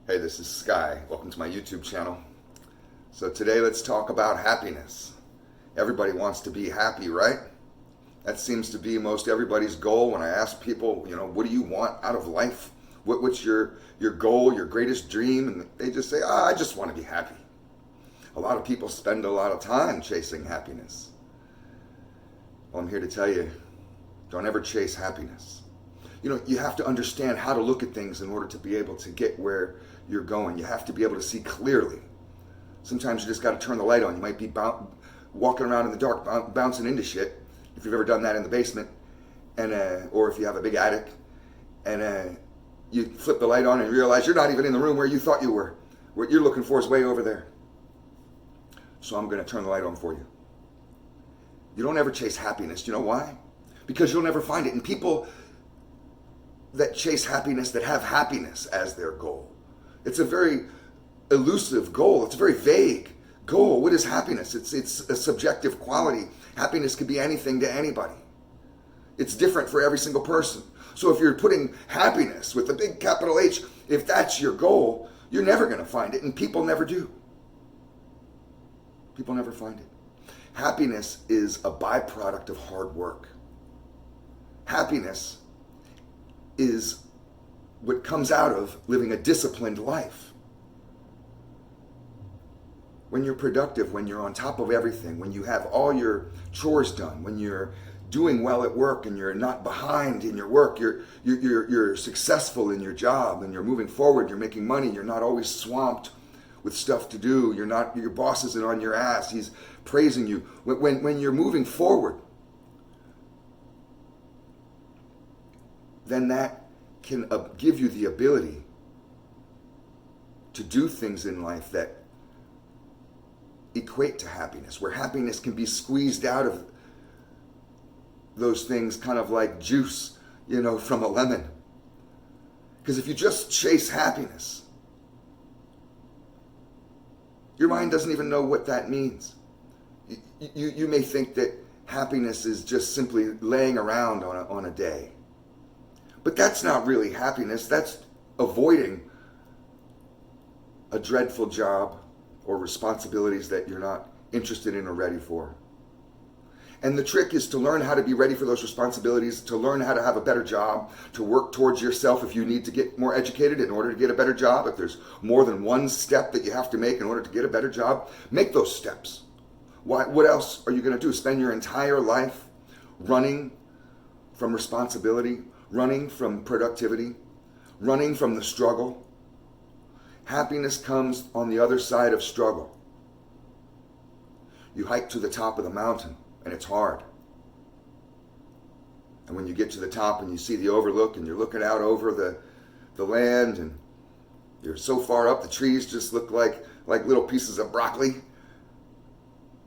Hey, this is Sky. Welcome to my YouTube channel. So today let's talk about happiness. Everybody wants to be happy, right? That seems to be most everybody's goal. When I ask people, what do you want out of life? What's your goal, your greatest dream? And they just say, I just want to be happy. A lot of people spend a lot of time chasing happiness. Well, I'm here to tell you, don't ever chase happiness. You have to understand how to look at things in order to be able to get where you're going. You have to be able to see clearly. Sometimes you just got to turn the light on. You might be walking around in the dark, bouncing into shit, if you've ever done that in the basement, and or if you have a big attic, and you flip the light on and realize you're not even in the room where you thought you were. What you're looking for is way over there. So I'm going to turn the light on for you. You don't ever chase happiness. You know why? Because you'll never find it. And people that chase happiness, that have happiness as their goal, it's a very elusive goal. It's a very vague goal. What is happiness? It's a subjective quality. Happiness could be anything to anybody. It's different for every single person. So if you're putting happiness with a big capital H, if that's your goal, you're never going to find it. And people never do. People never find it. Happiness is a byproduct of hard work. Happiness is what comes out of living a disciplined life. When you're productive, when you're on top of everything, when you have all your chores done, when you're doing well at work and you're not behind in your work, you're successful in your job and you're moving forward, you're making money, you're not always swamped with stuff to do, your boss isn't on your ass, he's praising you. When you're moving forward, then that can give you the ability to do things in life that equate to happiness, where happiness can be squeezed out of those things kind of like juice, from a lemon. Because if you just chase happiness, your mind doesn't even know what that means. You may think that happiness is just simply laying around on a day. But that's not really happiness. That's avoiding a dreadful job or responsibilities that you're not interested in or ready for. And the trick is to learn how to be ready for those responsibilities, to learn how to have a better job, to work towards yourself if you need to get more educated in order to get a better job. If there's more than one step that you have to make in order to get a better job, make those steps. What else are you going to do? Spend your entire life running from responsibility, running from productivity, running from the struggle? Happiness comes on the other side of struggle. You hike to the top of the mountain, and it's hard. And when you get to the top and you see the overlook and you're looking out over the land and you're so far up, the trees just look like little pieces of broccoli.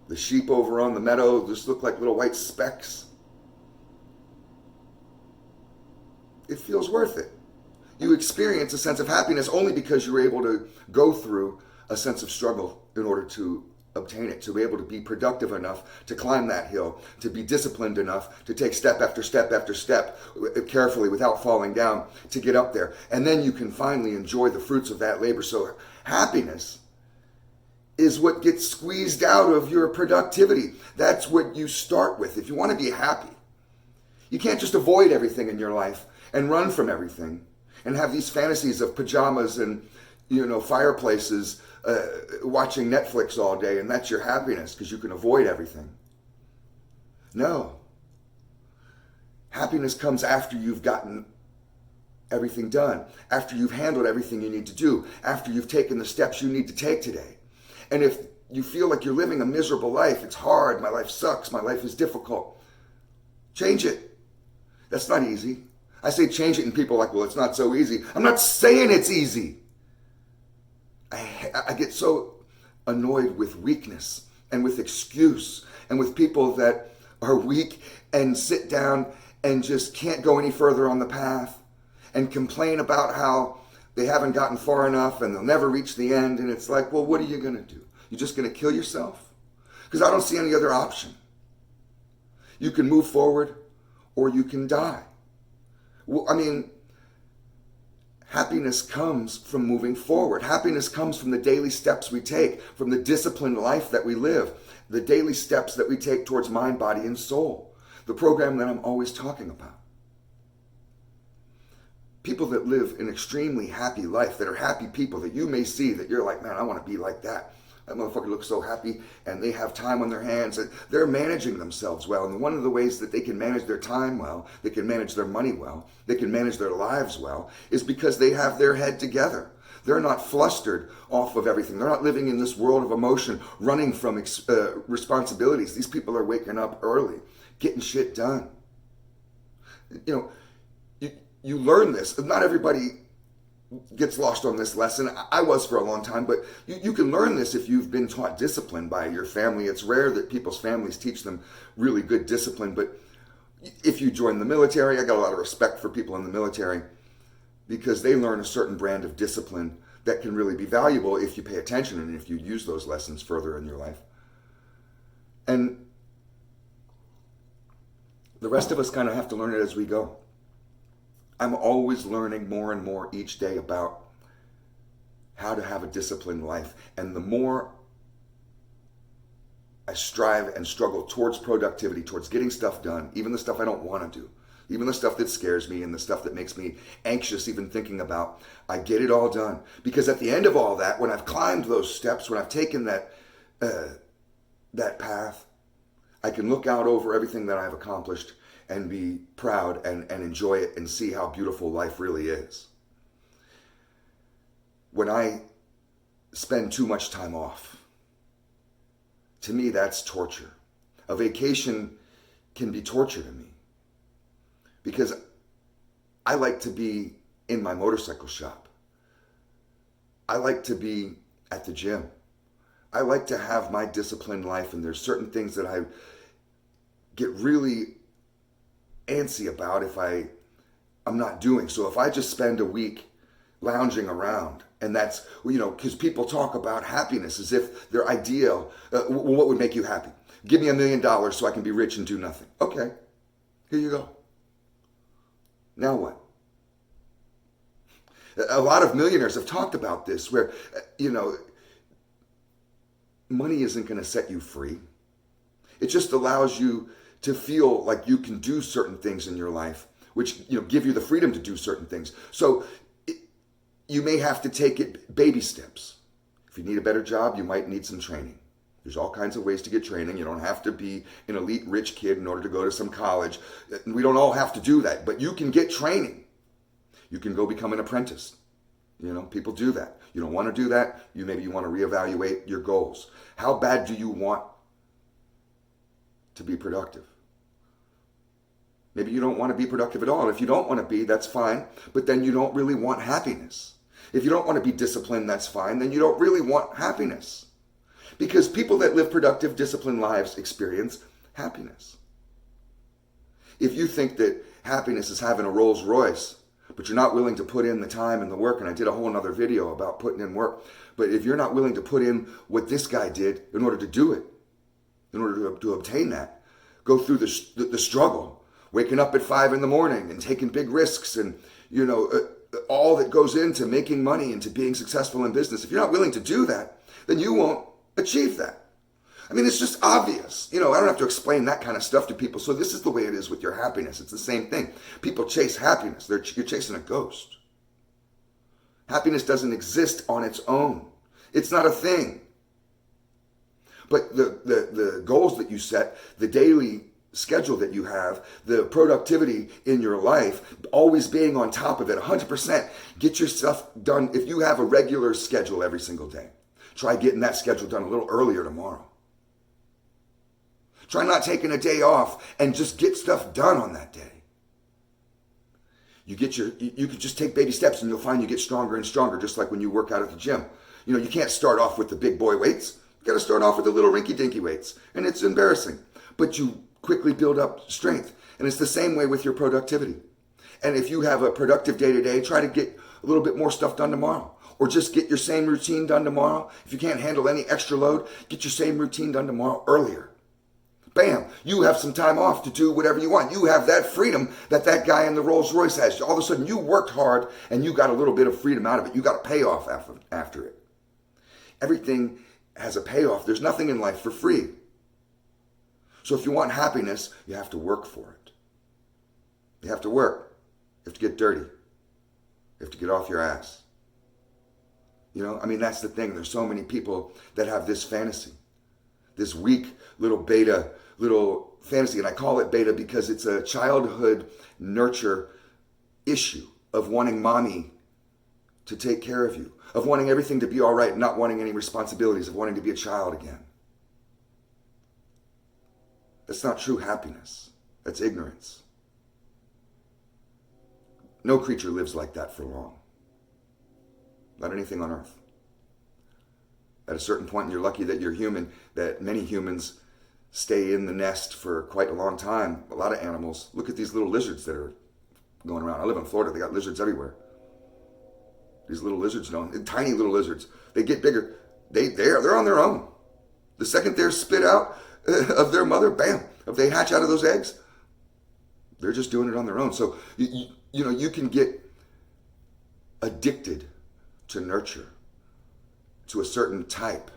The sheep over on the meadow just look like little white specks. It feels worth it. You experience a sense of happiness only because you were able to go through a sense of struggle in order to obtain it, to be able to be productive enough to climb that hill, to be disciplined enough to take step after step after step carefully without falling down to get up there. And then you can finally enjoy the fruits of that labor. So happiness is what gets squeezed out of your productivity. That's what you start with. If you want to be happy, you can't just avoid everything in your life and run from everything and have these fantasies of pajamas and fireplaces, watching Netflix all day, and that's your happiness because you can avoid everything. No. Happiness comes after you've gotten everything done, after you've handled everything you need to do, after you've taken the steps you need to take today. And if you feel like you're living a miserable life, it's hard, my life sucks, my life is difficult, change it. That's not easy. I say change it and people are like, well, it's not so easy. I'm not saying it's easy. I get so annoyed with weakness and with excuse and with people that are weak and sit down and just can't go any further on the path and complain about how they haven't gotten far enough and they'll never reach the end. And it's like, well, what are you going to do? You're just going to kill yourself? Because I don't see any other option. You can move forward or you can die. Well, Happiness comes from moving forward. Happiness comes from the daily steps we take, from the disciplined life that we live, the daily steps that we take towards mind, body, and soul. The program that I'm always talking about. People that live an extremely happy life, that are happy people, that you may see that you're like, man, I want to be like that. That motherfucker looks so happy, and they have time on their hands, and they're managing themselves well. And one of the ways that they can manage their time well, they can manage their money well, they can manage their lives well, is because they have their head together. They're not flustered off of everything. They're not living in this world of emotion, running from responsibilities. These people are waking up early, getting shit done. You know, you learn this. Not everybody gets lost on this lesson. I was for a long time, but you can learn this if you've been taught discipline by your family. It's rare that people's families teach them really good discipline, but if you join the military, I got a lot of respect for people in the military because they learn a certain brand of discipline that can really be valuable if you pay attention and if you use those lessons further in your life. And the rest of us kind of have to learn it as we go. I'm always learning more and more each day about how to have a disciplined life. And the more I strive and struggle towards productivity, towards getting stuff done, even the stuff I don't want to do, even the stuff that scares me and the stuff that makes me anxious even thinking about, I get it all done. Because at the end of all that, when I've climbed those steps, when I've taken that path, I can look out over everything that I've accomplished and be proud and enjoy it and see how beautiful life really is. When I spend too much time off, to me that's torture. A vacation can be torture to me because I like to be in my motorcycle shop. I like to be at the gym. I like to have my disciplined life, and there's certain things that I get really antsy about if I'm not doing. So if I just spend a week lounging around, and that's, you know, because people talk about happiness as if they're ideal. What would make you happy? Give me $1 million so I can be rich and do nothing. Okay, here you go. Now what? A lot of millionaires have talked about this where, you know, money isn't going to set you free. It just allows you to feel like you can do certain things in your life, which, you know, give you the freedom to do certain things. So you may have to take it baby steps. If you need a better job, you might need some training. There's all kinds of ways to get training. You don't have to be an elite rich kid in order to go to some college. We don't all have to do that, but you can get training. You can go become an apprentice. You know, people do that. You don't want to do that. Maybe you want to reevaluate your goals. How bad do you want to be productive? Maybe you don't want to be productive at all. And if you don't want to be, that's fine. But then you don't really want happiness. If you don't want to be disciplined, that's fine. Then you don't really want happiness. Because people that live productive, disciplined lives experience happiness. If you think that happiness is having a Rolls Royce, but you're not willing to put in the time and the work, and I did a whole other video about putting in work, but if you're not willing to put in what this guy did in order to do it, in order to obtain that, go through the struggle, waking up at 5 a.m. and taking big risks and, you know, all that goes into making money and to being successful in business. If you're not willing to do that, then you won't achieve that. I mean, it's just obvious. You know, I don't have to explain that kind of stuff to people. So this is the way it is with your happiness. It's the same thing. People chase happiness. You're chasing a ghost. Happiness doesn't exist on its own. It's not a thing. But the goals that you set, the daily schedule that you have, the productivity in your life, always being on top of it, 100%, get your stuff done. If you have a regular schedule every single day, try getting that schedule done a little earlier tomorrow. Try not taking a day off and just get stuff done on that day. You could just take baby steps and you'll find you get stronger and stronger, just like when you work out at the gym. You know, you can't start off with the big boy weights. You got to start off with the little rinky-dinky weights. And it's embarrassing. But you quickly build up strength. And it's the same way with your productivity. And if you have a productive day-to-day, try to get a little bit more stuff done tomorrow. Or just get your same routine done tomorrow. If you can't handle any extra load, get your same routine done tomorrow earlier. bam, you have some time off to do whatever you want. You have that freedom that that guy in the Rolls Royce has. All of a sudden you worked hard and you got a little bit of freedom out of it. You got a payoff after it. Everything has a payoff. There's nothing in life for free. So if you want happiness, you have to work for it. You have to work. You have to get dirty. You have to get off your ass. You know, I mean, that's the thing. There's so many people that have this fantasy, this weak little beta, little fantasy. And I call it beta because it's a childhood nurture issue of wanting mommy to take care of you, of wanting everything to be all right, not wanting any responsibilities, of wanting to be a child again. That's not true happiness. That's ignorance. No creature lives like that for long. Not anything on earth. At a certain point, and you're lucky that you're human, that many humans stay in the nest for quite a long time. A lot of animals. Look at these little lizards that are going around. I live in Florida. They got lizards everywhere. These little lizards, tiny little lizards. They get bigger. They're on their own. The second they're spit out of their mother, bam. If they hatch out of those eggs, they're just doing it on their own. So, you can get addicted to nurture, to a certain type.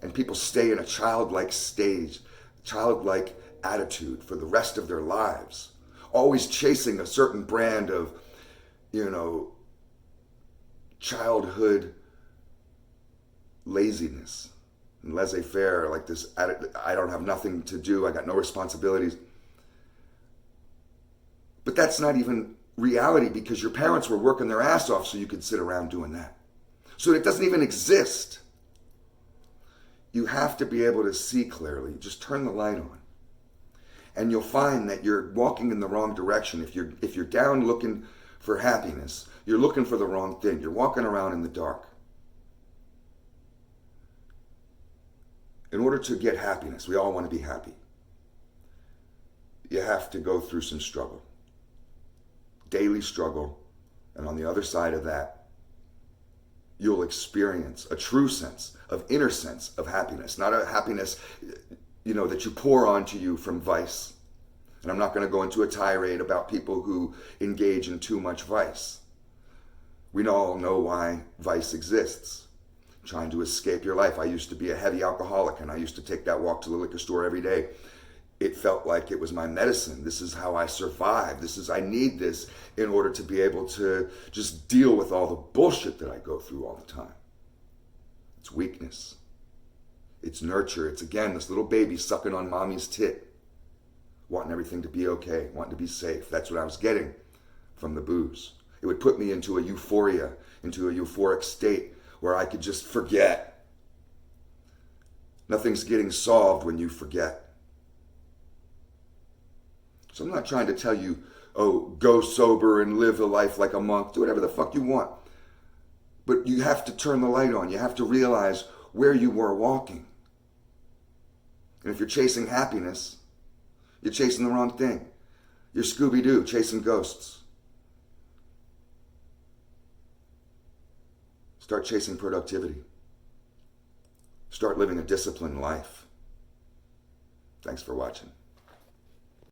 And people stay in a childlike stage, childlike attitude for the rest of their lives. Always chasing a certain brand of, childhood laziness and laissez-faire, like this, I don't have nothing to do, I got no responsibilities. But that's not even reality because your parents were working their ass off so you could sit around doing that. So it doesn't even exist. You have to be able to see clearly. Just turn the light on. And you'll find that you're walking in the wrong direction. If you're down looking for happiness, you're looking for the wrong thing. You're walking around in the dark. In order to get happiness, we all want to be happy. You have to go through some struggle. Daily struggle. And on the other side of that, you'll experience a true sense of inner sense of happiness, not a happiness, that you pour onto you from vice. And I'm not going to go into a tirade about people who engage in too much vice. We all know why vice exists. Trying to escape your life. I used to be a heavy alcoholic and I used to take that walk to the liquor store every day. It felt like it was my medicine. This is how I survive. I need this in order to be able to just deal with all the bullshit that I go through all the time. It's weakness. It's nurture. It's, again, this little baby sucking on mommy's tit, wanting everything to be okay, wanting to be safe. That's what I was getting from the booze. It would put me into a euphoria, into a euphoric state where I could just forget. Nothing's getting solved when you forget. So I'm not trying to tell you, go sober and live a life like a monk. Do whatever the fuck you want. But you have to turn the light on. You have to realize where you were walking. And if you're chasing happiness, you're chasing the wrong thing. You're Scooby-Doo chasing ghosts. Start chasing productivity. Start living a disciplined life. Thanks for watching.